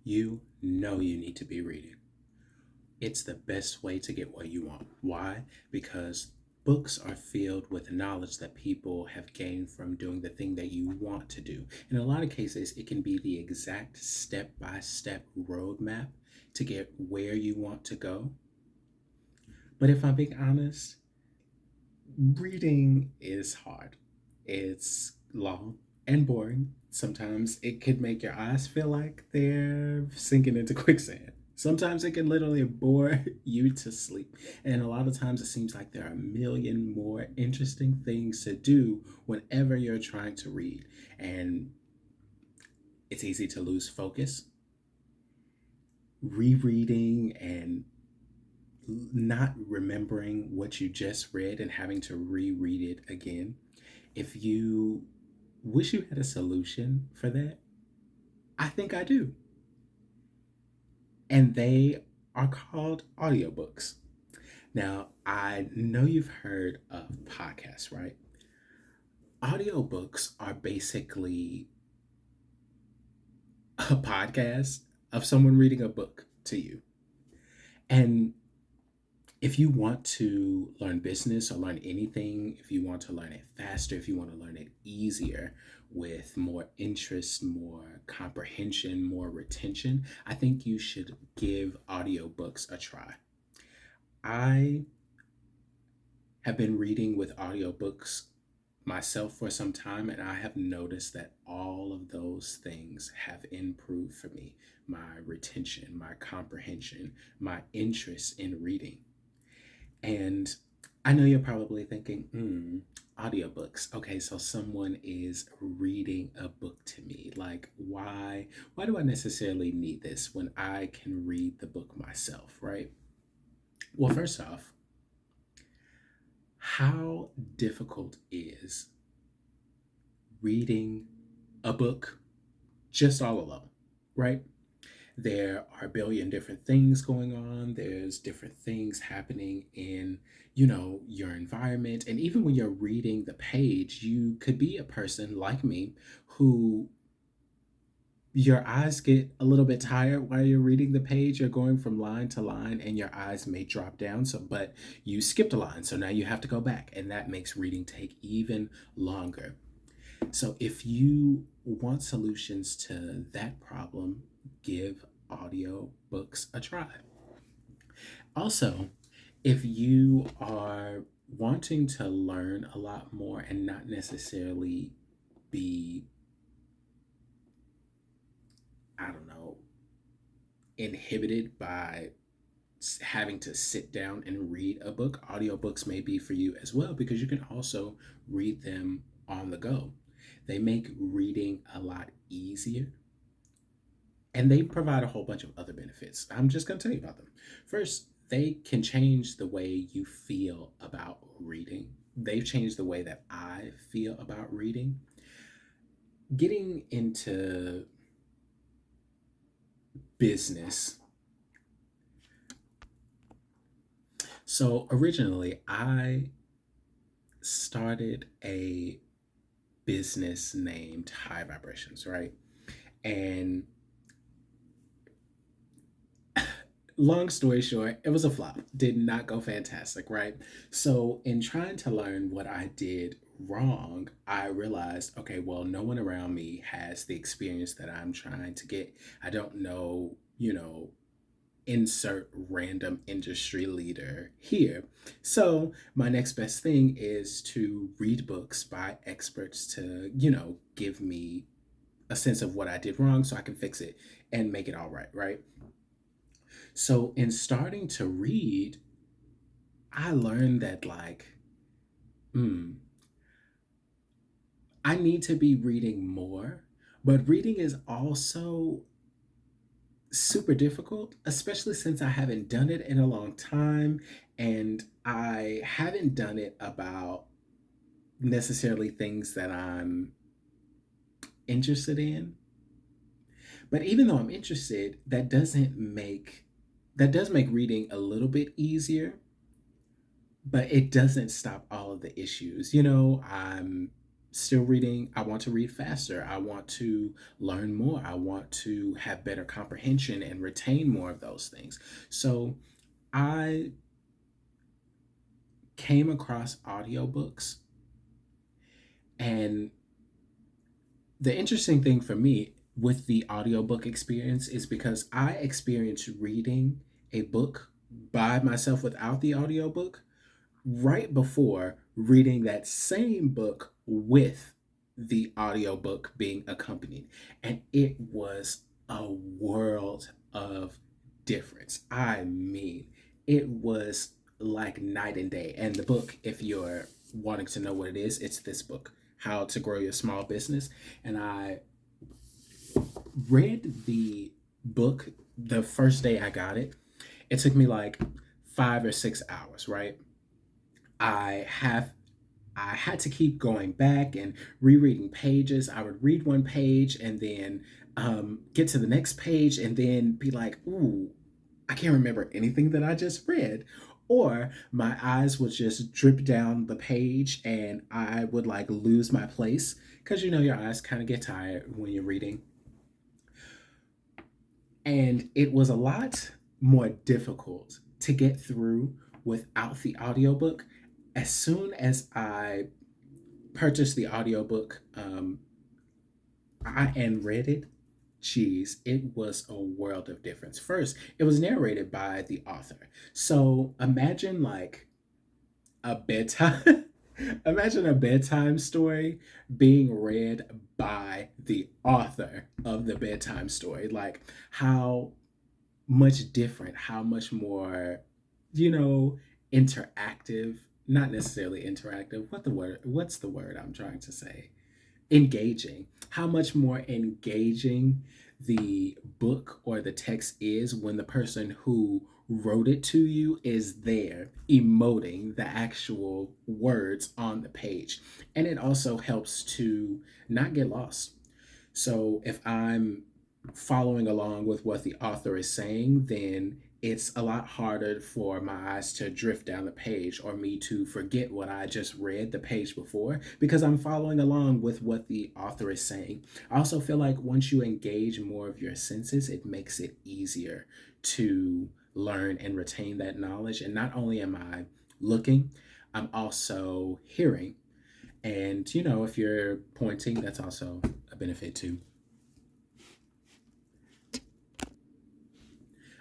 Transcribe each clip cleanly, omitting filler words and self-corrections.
you know you need to be reading. It's the best way to get what you want. Why? Because books are filled with knowledge that people have gained from doing the thing that you want to do. In a lot of cases, it can be the exact step by step roadmap to get where you want to go. But if I'm being honest, reading is hard. It's long and boring. Sometimes it could make your eyes feel like they're sinking into quicksand. Sometimes it can literally bore you to sleep. And a lot of times it seems like there are a million more interesting things to do whenever you're trying to read. And it's easy to lose focus. Rereading and not remembering what you just read and having to reread it again. If you wish you had a solution for that, I think I do. And they are called audiobooks. Now, I know you've heard of podcasts, right? Audiobooks are basically a podcast of someone reading a book to you. And if you want to learn business or learn anything, if you want to learn it faster, if you want to learn it easier with more interest, more comprehension, more retention, I think you should give audiobooks a try. I have been reading with audiobooks myself for some time, and I have noticed that all of those things have improved for me: my retention, my comprehension, my interest in reading. And I know you're probably thinking, audiobooks. Okay, so someone is reading a book to me. Like, why do I necessarily need this when I can read the book myself, right? Well, first off, how difficult is reading a book just all alone, right? There are a billion different things going on. There's different things happening in, your environment. And even when you're reading the page, you could be a person like me who your eyes get a little bit tired while you're reading the page. You're going from line to line and your eyes may drop down. So, but you skipped a line. So now you have to go back. And that makes reading take even longer. So, if you want solutions to that problem, give audio books a try. Also, if you are wanting to learn a lot more and not necessarily be, I don't know, inhibited by having to sit down and read a book, audiobooks may be for you as well because you can also read them on the go. They make reading a lot easier and they provide a whole bunch of other benefits. I'm just going to tell you about them. First, they can change the way you feel about reading. They've changed the way that I feel about reading. Getting into business. So, originally, I started a business named High Vibrations, right? And long story short, it was a flop. Did not go fantastic, right? So, in trying to learn what I did wrong, I realized, okay, well, no one around me has the experience that I'm trying to get. I don't know, insert random industry leader here. So, my next best thing is to read books by experts to, give me a sense of what I did wrong so I can fix it and make it all right, right? So, in starting to read, I learned that, like, hmm, I need to be reading more, but reading is also super difficult, especially since I haven't done it in a long time and I haven't done it about necessarily things that I'm interested in. But even though I'm interested, that does make reading a little bit easier, but it doesn't stop all of the issues. I'm still reading. I want to read faster. I want to learn more. I want to have better comprehension and retain more of those things. So I came across audiobooks, and the interesting thing for me with the audiobook experience is because I experienced reading a book by myself without the audiobook right before reading that same book with the audiobook being accompanied. And it was a world of difference. I mean, it was like night and day. And the book, if you're wanting to know what it is, it's this book, How to Grow Your Small Business. And I read the book the first day I got it. It took me like 5 or 6 hours, right? I have I had to keep going back and rereading pages. I would read one page and then get to the next page and then be like, "Ooh, I can't remember anything that I just read." Or my eyes would just drip down the page and I would like lose my place because you know your eyes kind of get tired when you're reading. And it was a lot more difficult to get through without the audiobook. As soon as I purchased the audiobook and read it, geez, it was a world of difference. First, it was narrated by the author. So imagine like a bedtime imagine a bedtime story being read by the author of the bedtime story. Like how much different, how much more, you know, interactive, not necessarily interactive. What's the word I'm trying to say? Engaging. How much more engaging the book or the text is when the person who wrote it to you is there emoting the actual words on the page. And it also helps to not get lost. So if I'm following along with what the author is saying, then it's a lot harder for my eyes to drift down the page or me to forget what I just read the page before because I'm following along with what the author is saying. I also feel like once you engage more of your senses, it makes it easier to learn and retain that knowledge. And not only am I looking, I'm also hearing. And, you know, if you're pointing, that's also a benefit too.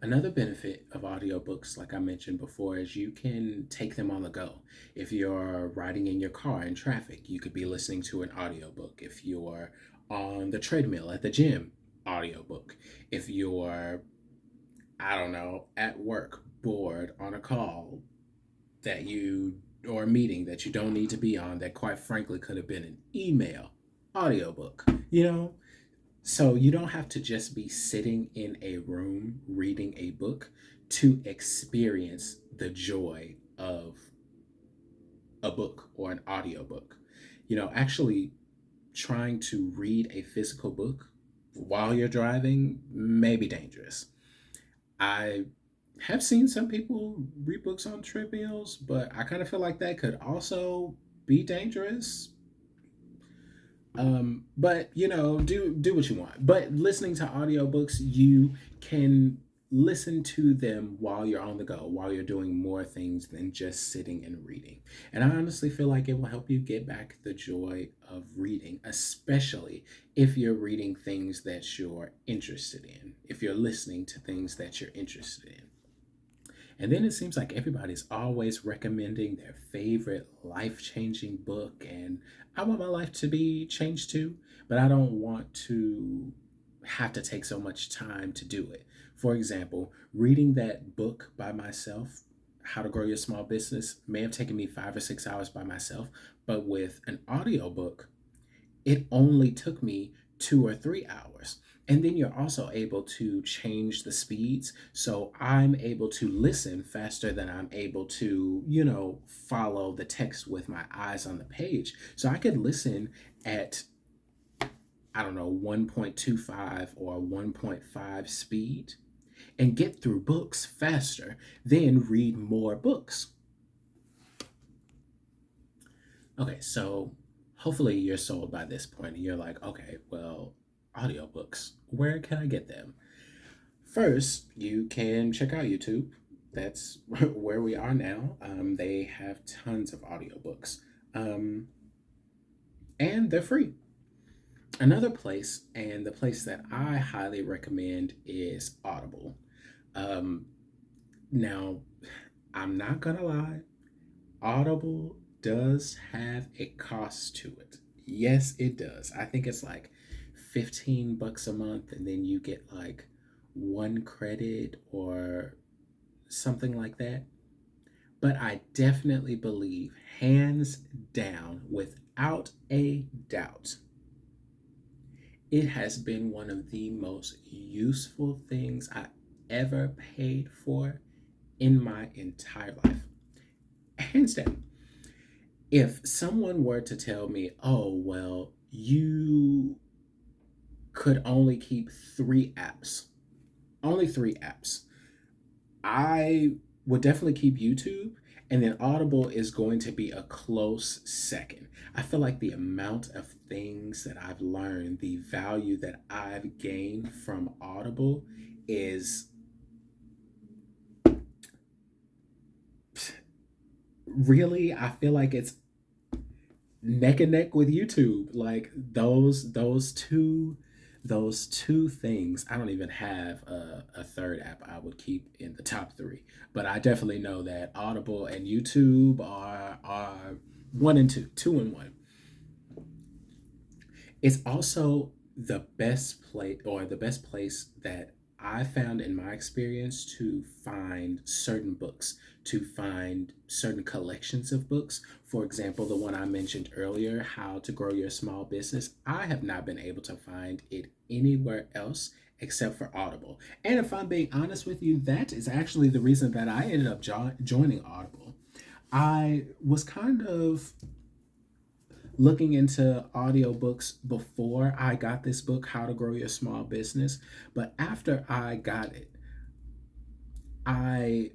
Another benefit of audiobooks, like I mentioned before, is you can take them on the go. If you're riding in your car in traffic, you could be listening to an audiobook. If you're on the treadmill at the gym, audiobook. If you're, I don't know, at work, bored on a call that you or a meeting that you don't need to be on that quite frankly could have been an email, audiobook. You know, so you don't have to just be sitting in a room reading a book to experience the joy of a book or an audiobook. You know, actually trying to read a physical book while you're driving may be dangerous. I have seen some people read books on treadmills, but I kind of feel like that could also be dangerous. But you know, do what you want. But listening to audiobooks, you can listen to them while you're on the go, while you're doing more things than just sitting and reading. And I honestly feel like it will help you get back the joy of reading, especially if you're reading things that you're interested in, if you're listening to things that you're interested in. And then it seems like everybody's always recommending their favorite life changing book. And I want my life to be changed too, but I don't want to have to take so much time to do it. For example, reading that book by myself, How to Grow Your Small Business, may have taken me 5 or 6 hours by myself, but with an audiobook, it only took me 2 or 3 hours. And then you're also able to change the speeds. So I'm able to listen faster than I'm able to, you know, follow the text with my eyes on the page. So I could listen at, I don't know, 1.25 or 1.5 speed and get through books faster, then read more books. Okay, so hopefully you're sold by this point and you're like, okay, well, audiobooks, where can I get them? First, you can check out YouTube. That's where we are now. They have tons of audiobooks, um, and they're free. Another place, and the place that I highly recommend, is Audible. Um, Now, I'm not gonna lie, Audible does have a cost to it. Yes, it does. I think it's like 15 bucks a month, and then you get like one credit or something like that. But I definitely believe, hands down, without a doubt, it has been one of the most useful things I ever paid for in my entire life. Hands down. If someone were to tell me, oh, well, you could only keep 3 apps, only 3 apps, I would definitely keep YouTube, and then Audible is going to be a close second. I feel like the amount of things that I've learned, the value that I've gained from Audible is really, I feel like it's neck and neck with YouTube. Like those two things. I don't even have a third app I would keep in the top three, but I definitely know that Audible and YouTube are one and two, two and one. It's also the best place that I found in my experience to find certain books, to find certain collections of books. For example, the one I mentioned earlier, How to Grow Your Small Business, I have not been able to find it anywhere else except for Audible. And if I'm being honest with you, that is actually the reason that I ended up joining Audible. I was kind of looking into audiobooks before I got this book, How to Grow Your Small Business. But after I got it, I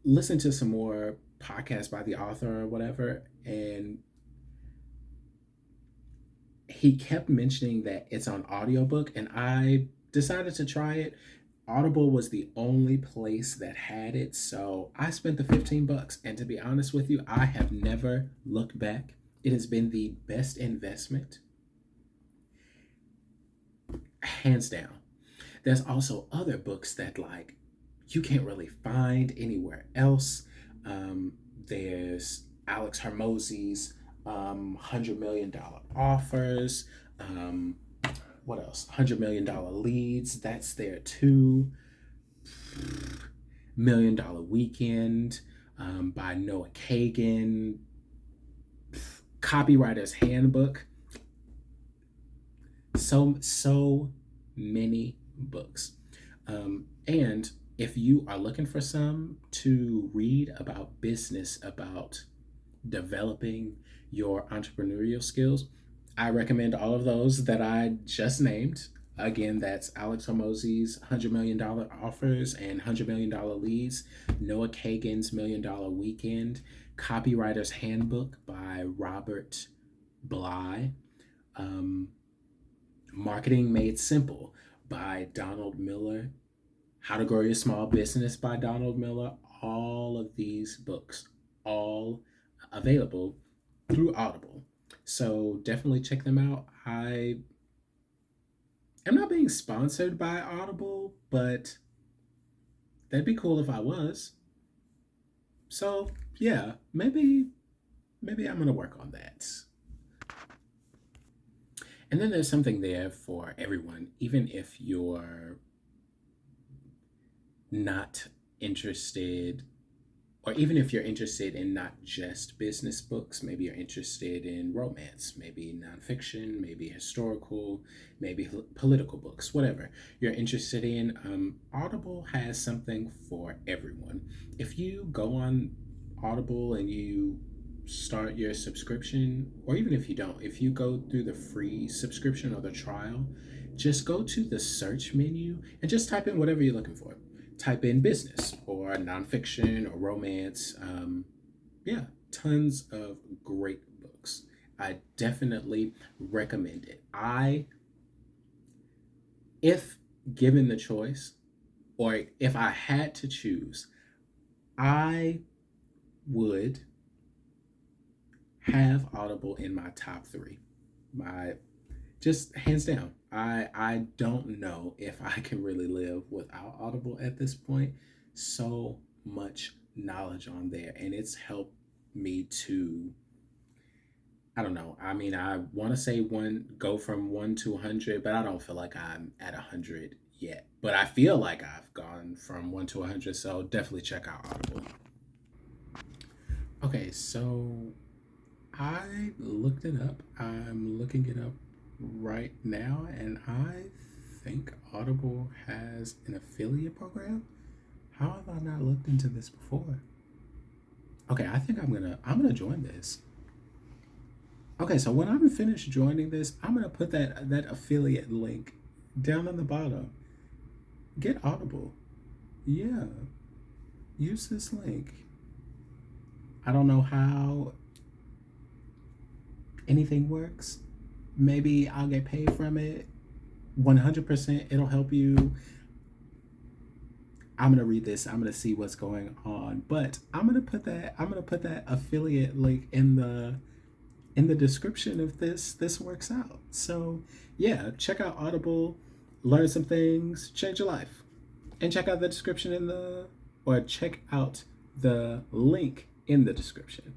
listened to some more podcasts by the author or whatever, and he kept mentioning that it's on audiobook, and I decided to try it. Audible was the only place that had it, so I spent the 15 bucks. And to be honest with you, I have never looked back. It has been the best investment, hands down. There's also other books that like you can't really find anywhere else. There's Alex Hermosi's $100 million offers. Um, what else? $100 million leads. That's there too. $1 million weekend by Noah Kagan. Copywriter's Handbook. So many books. And if you are looking for some to read about business, about developing your entrepreneurial skills, I recommend all of those that I just named. Again, that's Alex Hormozzi's $100 million offers and $100 million leads, Noah Kagan's $1 million weekend, Copywriter's Handbook by Robert Bly, um, Marketing Made Simple by Donald Miller, How to Grow Your Small Business by Donald Miller. All of these books, all available through Audible. So definitely check them out. I am not being sponsored by Audible, but that'd be cool if I was. So yeah, maybe I'm gonna work on that. And then there's something there for everyone, even if you're not interested, or even if you're interested in not just business books, maybe you're interested in romance, maybe nonfiction, maybe historical, maybe political books, whatever you're interested in. Audible has something for everyone. If you go on Audible and you start your subscription, or even if you don't, if you go through the free subscription or the trial, just go to the search menu and just type in whatever you're looking for. Type in business or nonfiction or romance. Yeah, tons of great books. I definitely recommend it. If given the choice, or if I had to choose, I would have Audible in my top three. My Just hands down. I don't know if I can really live without Audible at this point. So much knowledge on there, and it's helped me to, I don't know. I mean, I want to say go from 1 to 100, but I don't feel like I'm at 100 yet. But I feel like I've gone from 1 to 100, so definitely check out Audible. Okay, so I looked it up. I'm looking it up right now, and I think Audible has an affiliate program. How have I not looked into this before? Okay, I think I'm gonna join this. Okay, so when I'm finished joining this, I'm gonna put that affiliate link down on the bottom. Get Audible. Yeah, use this link. I don't know how anything works. Maybe I'll get paid from it. 100% it'll help you. I'm gonna read this. I'm gonna see what's going on, but I'm gonna put that affiliate link in the description if this works out. So yeah, check out Audible, learn some things, change your life, and check out the description or check out the link in the description.